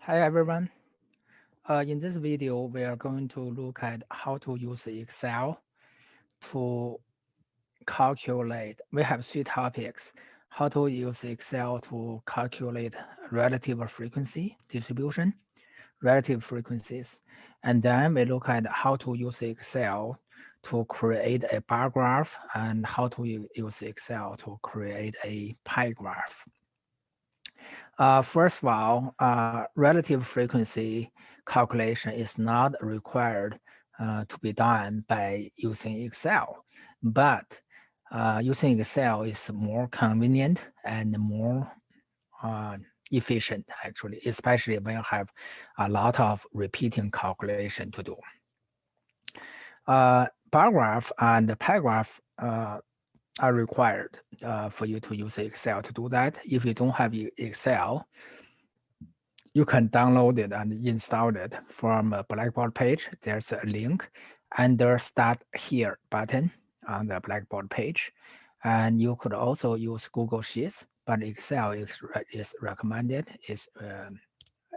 Hi everyone. In this video, we are going to look at how to use Excel to calculate. We have three topics: how to use Excel to calculate relative frequency distribution, relative frequencies, and then we look at how to use Excel to create a bar graph and how to use Excel to create a pie graph. First of all, relative frequency calculation is not required to be done by using Excel, but using Excel is more convenient and more uh, efficient, actually, especially when you have a lot of repeating calculation to do. Bar graph and pie graph are required for you to use Excel to do that. If you don't have Excel, you can download it and install it from a Blackboard page. There's a link under Start Here button on the Blackboard page. And you could also use Google Sheets, but Excel is recommended.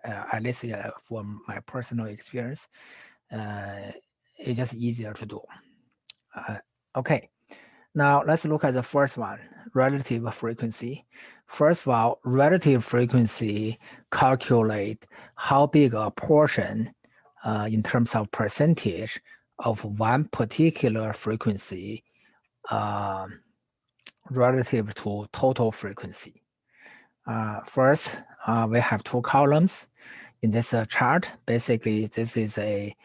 At least from my personal experience, it's just easier to do. Okay. Now let's look at the first one, relative frequency. First of all, relative frequency calculate how big a portion in terms of percentage of one particular frequency relative to total frequency. First, we have two columns in this chart. Basically, this is a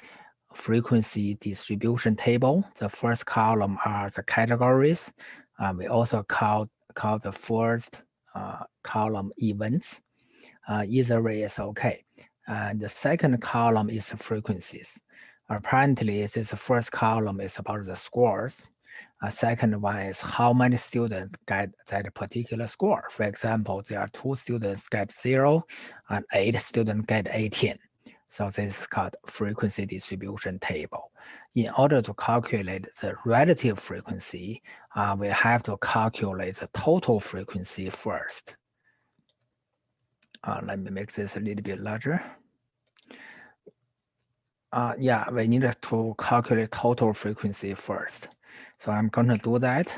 frequency distribution table. The first column are the categories. We also call the first column events. Either way is okay. And the second column is frequencies. Apparently, this first column is about the scores. Second one is how many students get that particular score. For example, there are 2 students get 0 and 8 students get 18. So this is called frequency distribution table. In order to calculate the relative frequency, we have to calculate the total frequency first. Let me make this a little bit larger. Yeah, we need to calculate total frequency first. So I'm going to do that.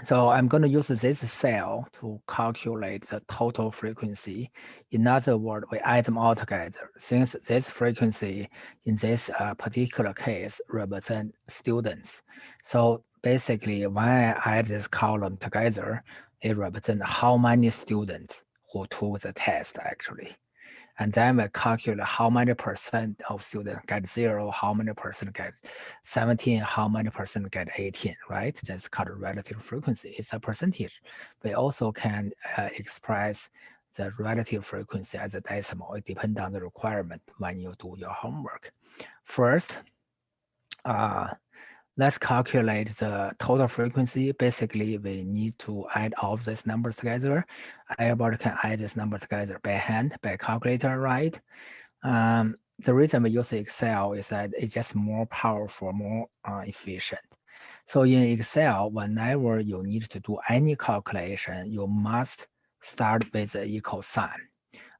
So I'm going to use this cell to calculate the total frequency. In other words, we add them all together. Since this frequency in this particular case represent students. So basically, when I add this column together, it represents how many students who took the test actually. And then we calculate how many percent of students get 0, how many percent get 17, how many percent get 18, right? That's called relative frequency. It's a percentage. We also can express the relative frequency as a decimal. It depends on the requirement when you do your homework. First, let's calculate the total frequency. Basically, we need to add all of these numbers together. Everybody can add this number together by hand, by calculator, right? The reason we use Excel is that it's just more powerful, more efficient. So in Excel, whenever you need to do any calculation, you must start with the equal sign.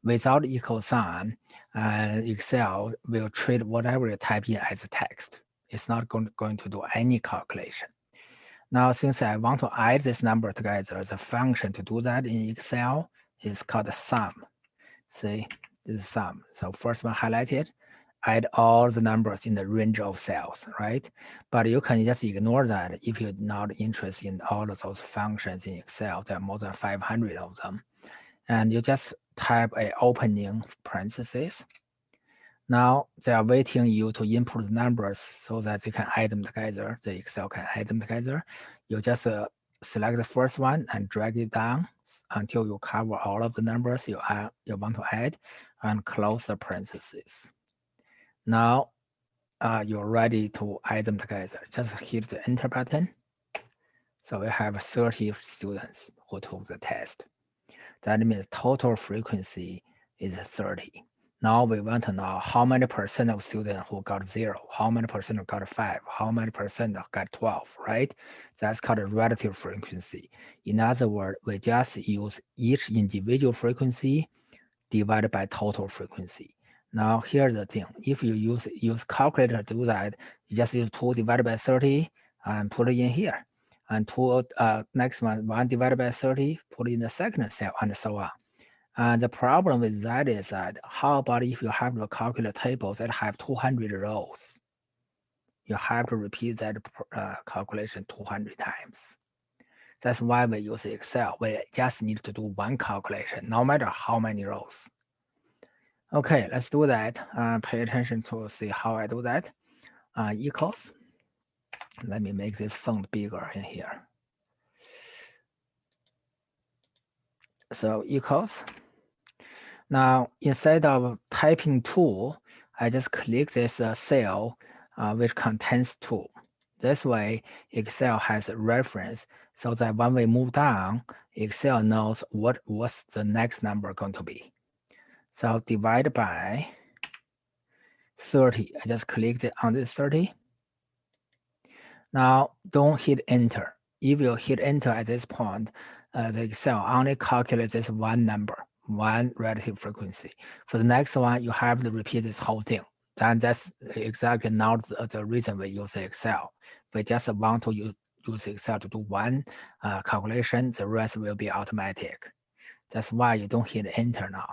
Without equal sign, Excel will treat whatever you type in as a text. It's not going to do any calculation. Now, since I want to add this number together, the function to do that in Excel is called sum. See, this is sum. So first one highlighted, add all the numbers in the range of cells, right? But you can just ignore that if you're not interested in all of those functions in Excel. There are more than 500 of them. And you just type a opening parentheses. Now they are waiting you to input the numbers so that they can add them together. The Excel can add them together. You just select the first one and drag it down until you cover all of the numbers you want to add and close the parentheses. Now you're ready to add them together. Just hit the enter button. So we have 30 students who took the test. That means total frequency is 30. Now we want to know how many percent of students who got 0, how many percent got 5, how many percent got 12, right? That's called a relative frequency. In other words, we just use each individual frequency divided by total frequency. Now here's the thing. If you use calculator to do that, you just use 2 divided by 30 and put it in here. And next one, 1 divided by 30, put it in the second cell, and so on. And the problem with that is that how about if you have to calculate tables that have 200 rows? You have to repeat that calculation 200 times. That's why we use Excel. We just need to do one calculation, no matter how many rows. Okay, let's do that. Pay attention to see how I do that. Equals. Let me make this font bigger in here. So equals. Now, instead of typing 2, I just click this cell which contains 2. This way, Excel has a reference so that when we move down, Excel knows what's the next number going to be. So divide by 30. I just clicked on this 30. Now, don't hit enter. If you hit enter at this point, the Excel only calculates this one number, one relative frequency. For the next one, you have to repeat this whole thing. Then that's exactly not the reason we use Excel. We just want to use Excel to do one calculation. The rest will be automatic. That's why you don't hit enter now.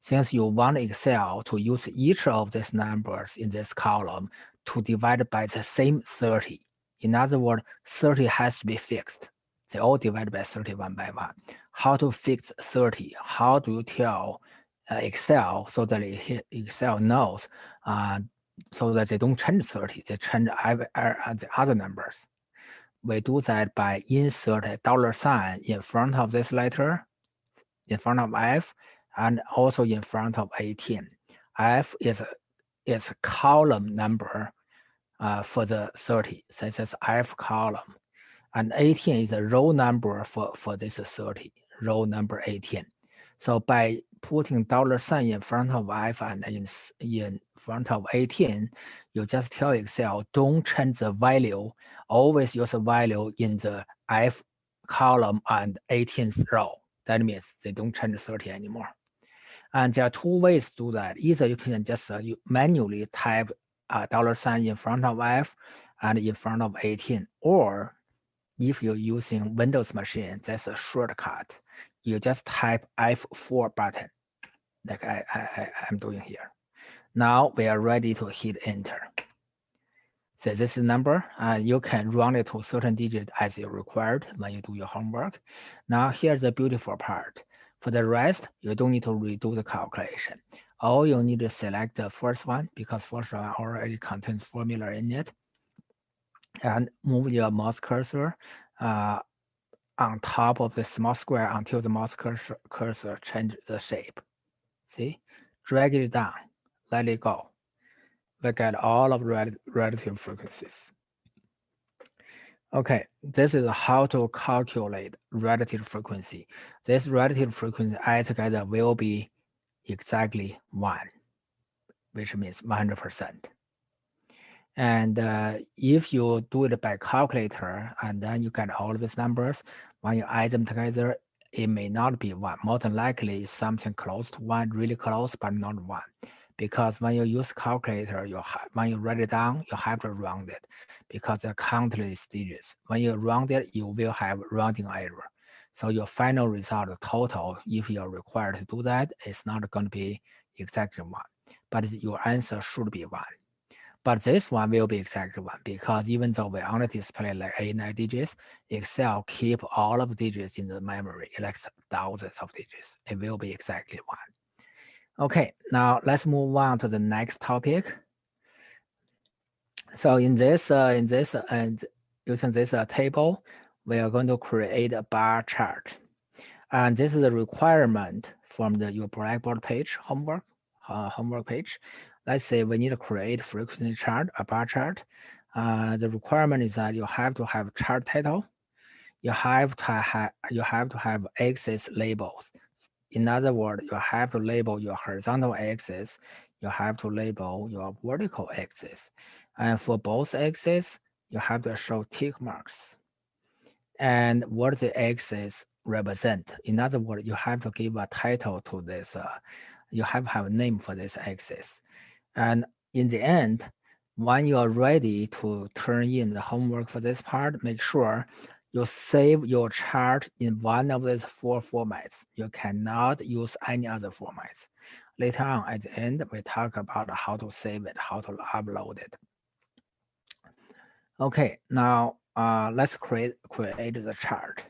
Since you want Excel to use each of these numbers in this column to divide by the same 30. In other words, 30 has to be fixed. They all divide by 30 one by one. How to fix 30? How do you tell Excel so that Excel knows so that they don't change 30, they change the other numbers? We do that by insert a $sign in front of this letter, in front of F, and also in front of 18. F is a column number for the 30, so that's F column. And 18 is a row number for this 30, row number 18. So by putting $sign in front of F and in front of 18, you just tell Excel, don't change the value, always use a value in the F column and 18th row. That means they don't change 30 anymore. And there are 2 ways to do that. Either you can just you manually type $sign in front of F and in front of 18, or if you're using Windows machine, that's a shortcut. You just type F4 button, like I'm doing here. Now we are ready to hit enter. So this is the number, and you can round it to certain digit as you required when you do your homework. Now here's the beautiful part. For the rest, you don't need to redo the calculation. All you need to select the first one because first one already contains formula in it, and move your mouse cursor on top of the small square until the mouse cursor changes the shape. See? Drag it down, let it go. We get all of relative frequencies. Okay, this is how to calculate relative frequency. This relative frequency altogether will be exactly 1, which means 100%. And if you do it by calculator and then you get all of these numbers, when you add them together, it may not be 1. More than likely, it's something close to 1, really close, but not 1. Because when you use calculator, when you write it down, you have to round it because there are countless digits. When you round it, you will have rounding error. So your final result total, if you're required to do that, is not going to be exactly 1, but your answer should be 1. But this one will be exactly 1 because even though we only display like 8-9 digits, Excel keep all of the digits in the memory, like thousands of digits. It will be exactly 1. Okay, now let's move on to the next topic. So in this and using this table, we are going to create a bar chart, and this is a requirement from your Blackboard page homework page. Let's say we need to create frequency chart, a bar chart. The requirement is that you have to have chart title. You have to have axis labels. In other words, you have to label your horizontal axis. You have to label your vertical axis. And for both axes, you have to show tick marks. And what the axis represent. In other words, you have to give a title to this You have to have a name for this axis. And in the end, when you are ready to turn in the homework for this part, make sure you save your chart in one of these 4 formats. You cannot use any other formats. Later on at the end, we talk about how to save it, how to upload it. Okay, now let's create the chart.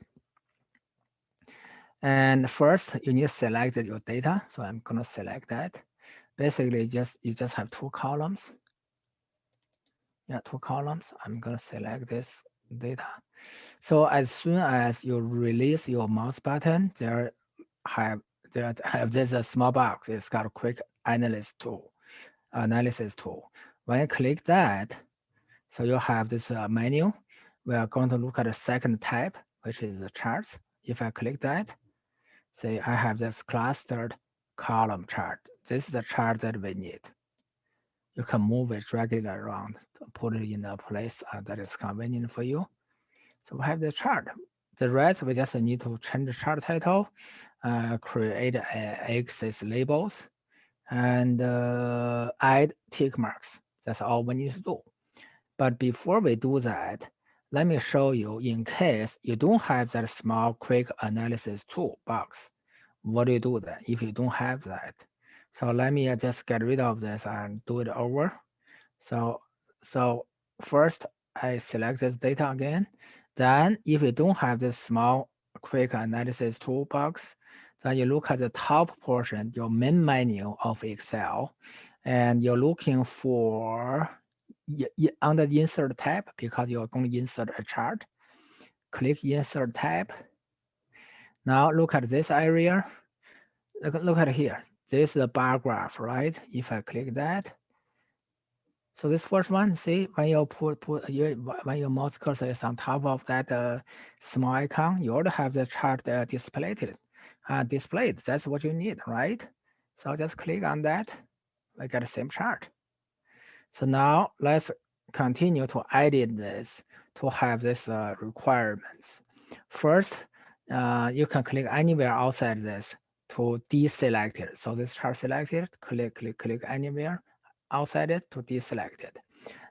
And first, you need to select your data. So I'm gonna select that. Basically, you just have 2 columns. Yeah, 2 columns. I'm gonna select this data. So as soon as you release your mouse button, there have this a small box. It's got a quick analysis tool. When you click that, so you have this menu. We are going to look at the second tab, which is the charts. If I click that, say I have this clustered column chart. This is the chart that we need. You can move it, drag it around, put it in a place that is convenient for you. So we have the chart. The rest, we just need to change the chart title, create axis labels, and add tick marks. That's all we need to do. But before we do that, let me show you in case you don't have that small quick analysis tool box. What do you do then if you don't have that? So let me just get rid of this and do it over. So first I select this data again. Then if you don't have this small quick analysis toolbox, then you look at the top portion, your main menu of Excel, and you're looking for under the insert tab because you're going to insert a chart. Click insert tab. Now look at this area. Look at here. This is the bar graph, right? If I click that, so this first one, see when you when your mouse cursor is on top of that small icon, you already have the chart displayed. Displayed. That's what you need, right? So just click on that. I get the same chart. So now let's continue to edit this to have this requirements. First, you can click anywhere outside this to deselect it. So this chart selected, click anywhere outside it to deselect it.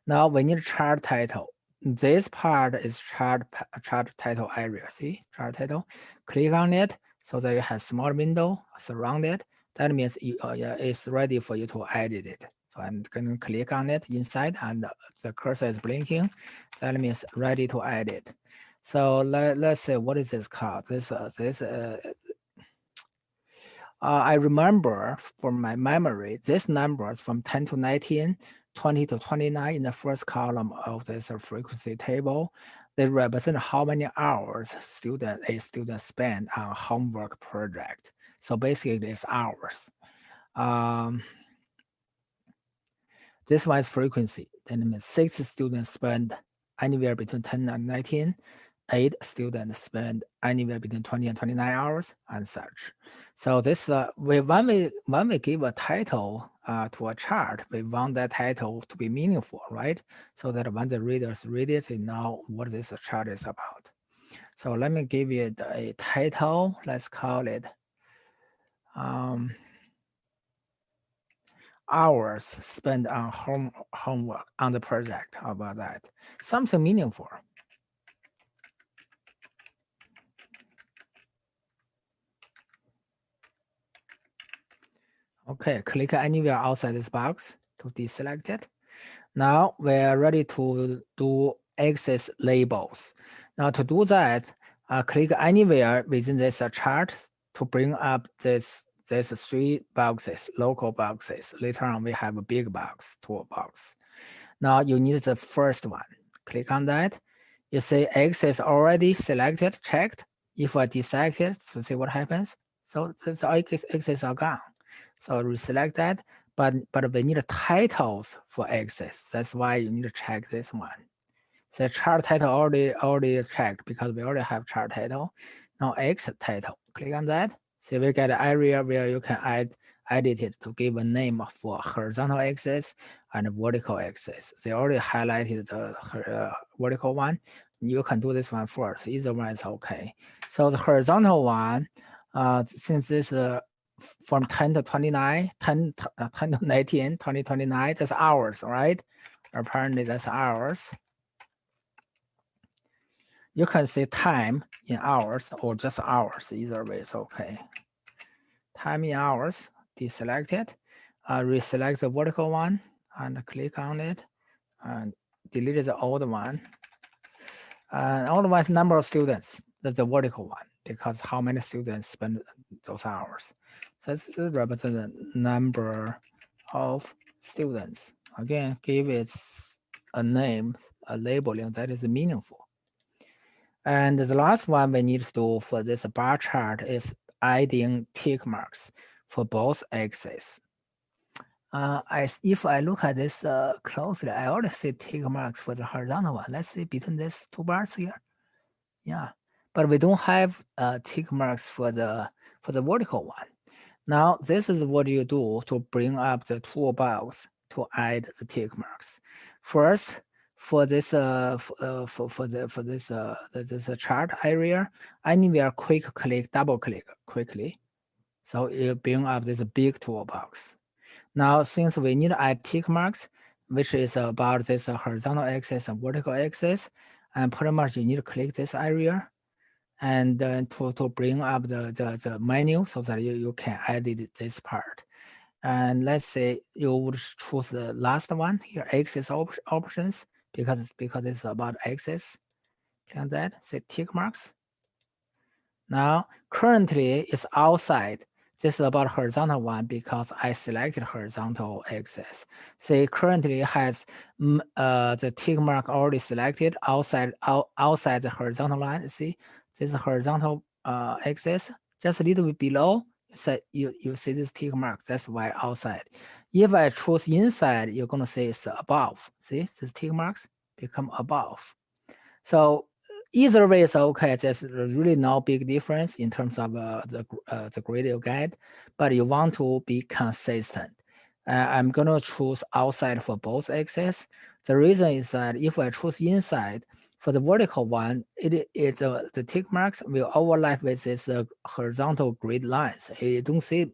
Now we need chart title. This part is chart title area. See chart title. Click on it so that it has small window surrounded. That means it's ready for you to edit it. So I'm going to click on it inside, and the cursor is blinking. That means ready to edit. So let's say what is this called? I remember from my memory, this numbers from 10 to 19, 20 to 29 in the first column of this frequency table, they represent how many hours a student spend on homework project. So basically it's hours. This one is frequency. That means 6 students spend anywhere between 10 and 19. 8 students spend anywhere between 20 and 29 hours and such. So this when we give a title to a chart, we want that title to be meaningful, right? So that when the readers read it, they know what this chart is about. So let me give you a title. Let's call it hours spent on homework on the project. How about that? Something meaningful. Okay, click anywhere outside this box to deselect it. Now we're ready to do axis labels. Now to do that, click anywhere within this chart to bring up this 3 boxes, local boxes. Later on, we have a big box, toolbox. Now you need the first one. Click on that. You see axis already selected, checked. If I deselect it, to see what happens. So the axis are gone. So reselect that, but we need titles for axis. That's why you need to check this one. The chart title already checked because we already have chart title. Now X title, click on that. See we get an area where you can edit it to give a name for horizontal axis and vertical axis. They already highlighted the vertical one. You can do this one first. Either one is okay. So the horizontal one, since this from 10 to 29, 10 to 19, 20, 29, that's hours, right? Apparently that's hours. You can say time in hours or just hours, either way is okay. Time in hours, deselect it, reselect the vertical one and click on it and delete the old one. And old one is number of students, that's the vertical one, because how many students spend those hours. So this represents the number of students. Again, give it a name, a labeling that is meaningful. And the last one we need to do for this bar chart is adding tick marks for both axes. If I look at this closely, I already see tick marks for the horizontal one. Let's see between these two bars here. Yeah, but we don't have tick marks for the vertical one. Now this is what you do to bring up the toolbox to add the tick marks. First, for this this chart area, anywhere quick click, double click quickly, so it bring up this big toolbox. Now since we need to add tick marks, which is about this horizontal axis and vertical axis, and pretty much you need to click this area and to bring up the menu so that you can edit this part. And let's say you would choose the last one here, axis options, because it's about axis. Click on that, say tick marks. Now currently it's outside. This is about horizontal one because I selected horizontal axis. See, currently it has the tick mark already selected outside the horizontal line. See, this is horizontal axis, just a little bit below. So you see this tick mark. That's why outside. If I choose inside, you're gonna see it's above. See, these tick marks become above. So either way is okay. There's really no big difference in terms of the grid you get, but you want to be consistent. I'm gonna choose outside for both axes. The reason is that if I choose inside for the vertical one, the tick marks will overlap with this horizontal grid lines. You don't see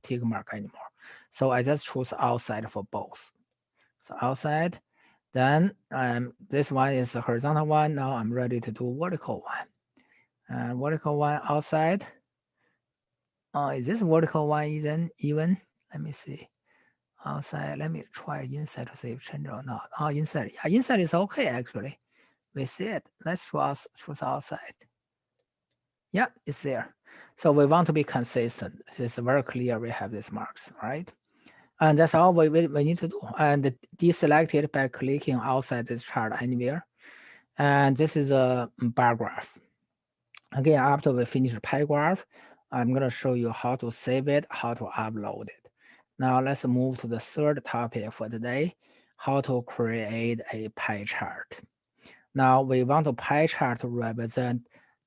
tick mark anymore. So I just choose outside for both. So outside. Then this one is a horizontal one. Now I'm ready to do vertical one. Vertical one outside. Is this vertical one even? Let me see. Outside. Let me try inside to see if change or not. Oh, inside. Yeah, inside is okay actually. We see it. Let's choose outside. Yeah, it's there. So we want to be consistent. It's very clear we have these marks, right? And that's all we need to do. And deselect it by clicking outside this chart anywhere. And this is a bar graph. Again, after we finish the pie graph, I'm going to show you how to save it, how to upload it. Now let's move to the third topic for today, how to create a pie chart. Now we want a pie chart to represent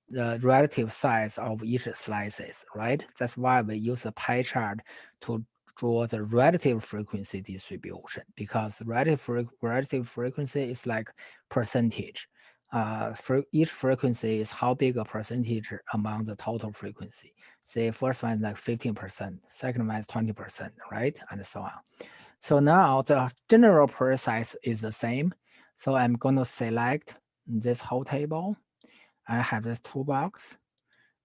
the relative size of each slices, right? That's why we use the pie chart to draw the relative frequency distribution, because relative frequency is like percentage. For each frequency is how big a percentage among the total frequency. Say first one is like 15%, second one is 20%, right? And so on. So now the general per size is the same. So I'm going to select this whole table. I have this toolbox.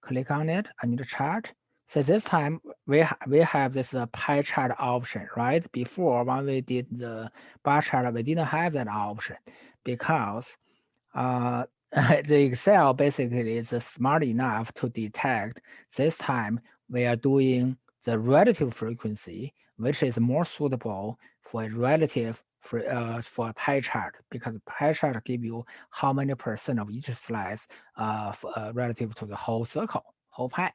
Click on it. I need a chart. So this time we have this pie chart option, right? Before when we did the bar chart, we didn't have that option because the Excel basically is smart enough to detect this time we are doing the relative frequency, which is more suitable for a relative for a pie chart, because pie chart give you how many percent of each slice relative to the whole circle, whole pie.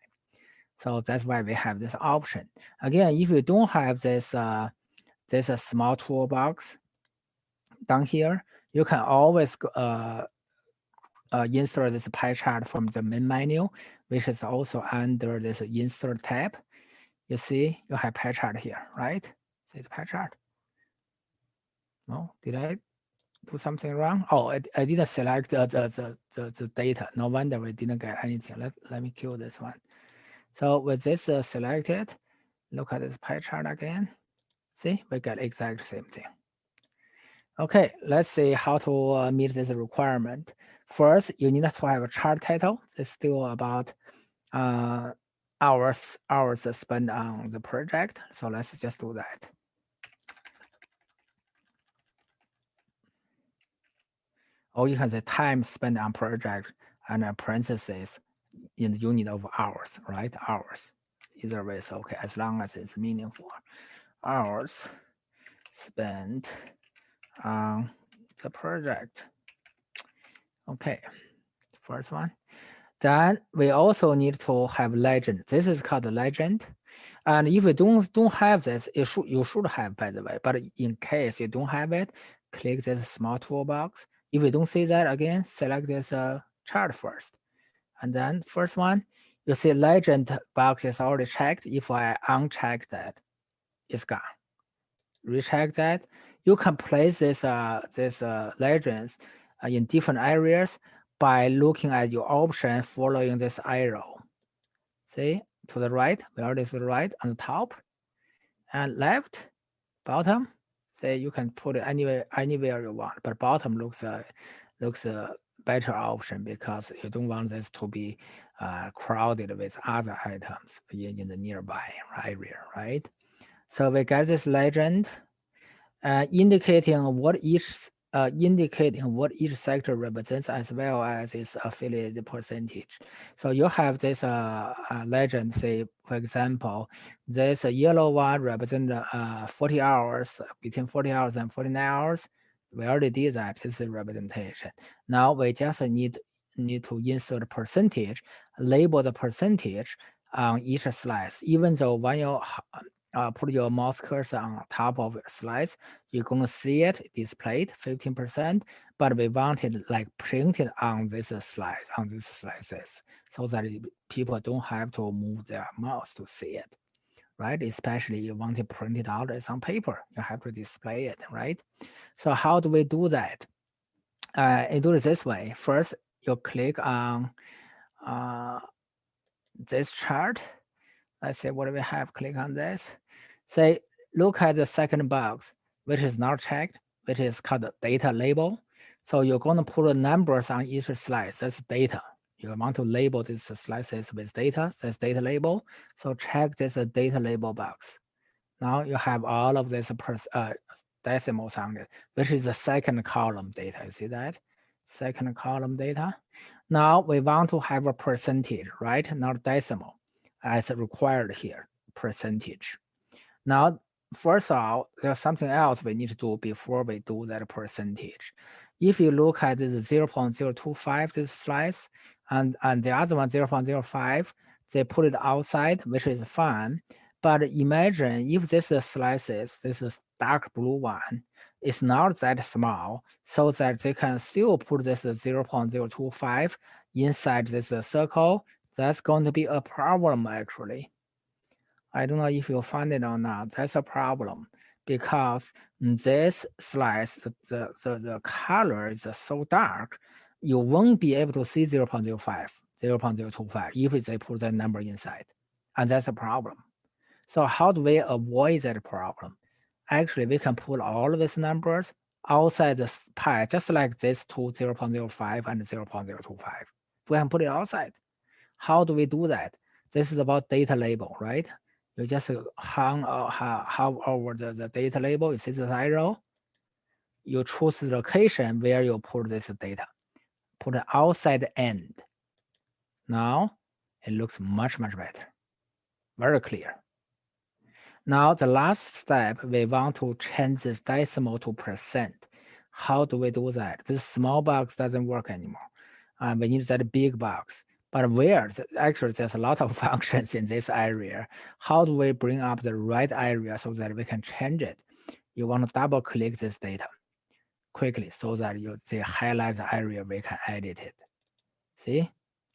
So that's why we have this option. Again, if you don't have this this small toolbox down here, you can always insert this pie chart from the main menu, which is also under this insert tab. You see, you have pie chart here, right? See the pie chart. No, did I do something wrong? Oh, I didn't select the data. No wonder we didn't get anything. Let me kill this one. So with this selected, Look at this pie chart again. See, we get exact same thing. Okay, let's see how to meet this requirement. First, you need to have a chart title. It's still about hours spent on the project. So let's just do that. Or you can say time spent on project and a parenthesis in the unit of hours, right? Hours. Either way is okay, as long as it's meaningful. Hours spent on the project. Okay, first one. Then we also need to have legend. This is called legend. And if you don't have this, you should have, by the way. But in case you don't have it, click this small toolbox. If you don't see that again, select this chart first. And then first one, you see legend box is already checked. If I uncheck that, it's gone. Recheck that. You can place this legends in different areas by looking at your option following this arrow. See, to the right, we already to the right, on the top, and left, bottom. Say you can put it anywhere you want, but bottom looks better option because you don't want this to be crowded with other items in the nearby area, right? So we get this legend indicating what each sector represents as well as its affiliated percentage. So you have this legend, say, for example, this yellow one represents 40 hours, between 40 hours and 49 hours. We already did that. This is representation. Now we just need to insert a percentage, label the percentage on each slice, even though when you put your mouse cursor on top of your slice, you're going to see it displayed 15%, but we want it like printed on this slice, on these slices, so that people don't have to move their mouse to see it, right? Especially you want it printed out as on paper, you have to display it, right? So how do we do that? I do it this way. First, you click on this chart. Let's see what we have. Click on this. Say, look at the second box, which is not checked, which is called data label. So you're going to put the numbers on each slice. That's data. You want to label these slices with data. That's data label. So check this data label box. Now you have all of this decimals on it, which is the second column data. You see that? Second column data. Now we want to have a percentage, right? Not decimal, as required here, percentage. Now, first of all, there's something else we need to do before we do that percentage. If you look at this 0.025, this slice, and the other one 0.05, they put it outside, which is fine. But imagine if this slices, this is dark blue one, is not that small, so that they can still put this 0.025 inside this circle. That's going to be a problem actually. I don't know if you find it or not. That's a problem because this slice, the color is so dark, you won't be able to see 0.05, 0.025 if they put that number inside. And that's a problem. So how do we avoid that problem? Actually, we can put all of these numbers outside the pie, just like this two 0.05 and 0.025. We can put it outside. How do we do that? This is about data label, right? You just hang over the data label. You see the arrow. You choose the location where you put this data. Put it outside end. Now it looks much better. Very clear. Now the last step, we want to change this decimal to percent. How do we do that? This small box doesn't work anymore. We need that big box. But actually there's a lot of functions in this area. How do we bring up the right area so that we can change it? You want to double click this data quickly so that you see highlight the area we can edit it. See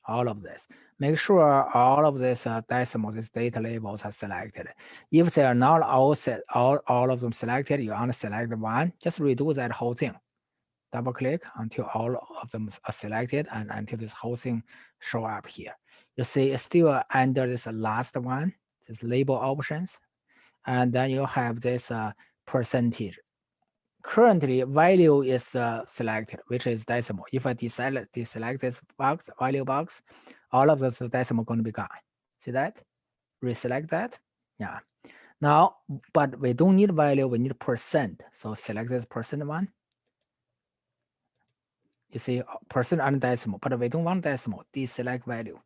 all of this. Make sure all of this decimals, these data labels are selected. If they are not all of them selected, you only select one, just redo that whole thing. Double click until all of them are selected and until this whole thing show up here. You see it's still under this last one, this label options. and then you have this percentage. Currently, value is selected, which is decimal. If I deselect this box, value box, all of this decimal going to be gone. See that? Reselect that. Yeah. Now, but we don't need value, we need percent. So select this percent one. You see percent and decimal, but we don't want decimal, deselect value.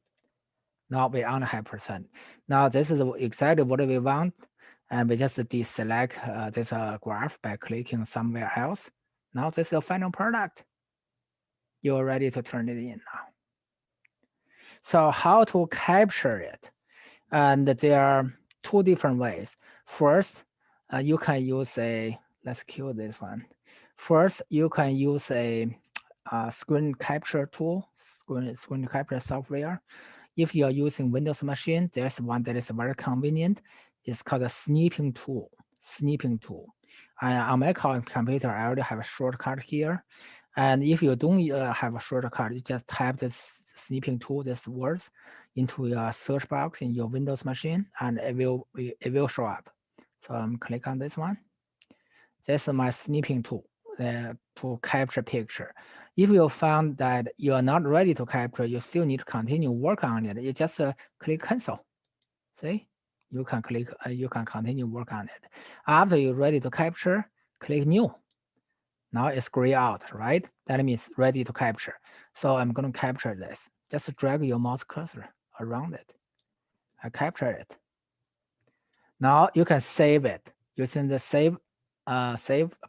Now we only have percent. Now this is exactly what we want. And we just deselect this graph by clicking somewhere else. Now this is the final product. You're ready to turn it in now. So how to capture it? And there are two different ways. First, you can use let's kill this one. First, you can use a screen capture tool, screen capture software. If you are using Windows machine, there's one that is very convenient. It's called a snipping tool. On my computer, I already have a shortcut here. And if you don't have a shortcut, you just type this snipping tool, these words, into your search box in your Windows machine, and it will show up. So I'm click on this one. This is my snipping tool to capture picture. If you found that you are not ready to capture, you still need to continue work on it. You just click cancel. See, you can click, you can continue work on it. After you're ready to capture, click new. Now it's gray out, right? That means ready to capture. So I'm going to capture this. Just drag your mouse cursor around it. I capture it. Now you can save it using the save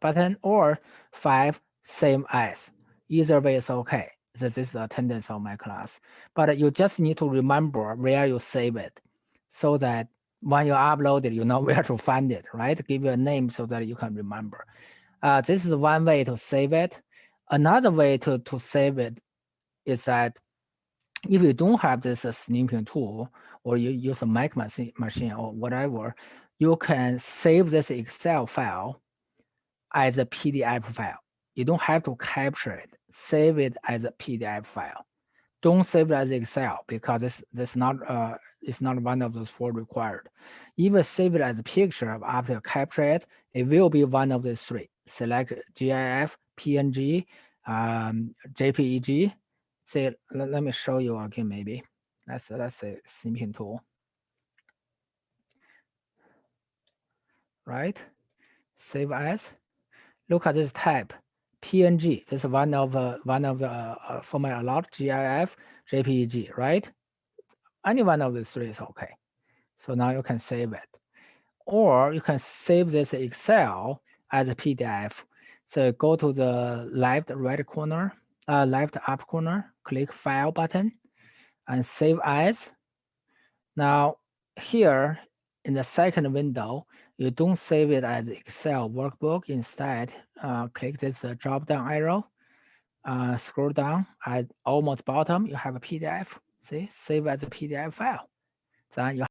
button or 5 save as. Either way is okay. This is the attendance of my class. But you just need to remember where you save it so that when you upload it, you know where to find it, right? Give you a name so that you can remember. This is one way to save it. Another way to save it is that if you don't have this snipping tool, or you use a Mac machine or whatever, you can save this Excel file as a PDF file. You don't have to capture it. Save it as a PDF file. Don't save it as Excel because it's not one of those 4 required. Even save it as a picture after you capture it, it will be one of the 3. Select GIF, PNG, JPEG. Say, let me show you again maybe. Let's say snipping tool. Right? Save as. Look at this type. PNG. This is one of the format allowed. GIF, JPEG. Right? Any one of the 3 is okay. So now you can save it, or you can save this Excel as a PDF. So go to the left up corner, click File button, and Save As. Now here in the second window, you don't save it as Excel workbook. Instead, click this drop down arrow, scroll down at almost bottom, you have a PDF. See, save as a PDF file. Then you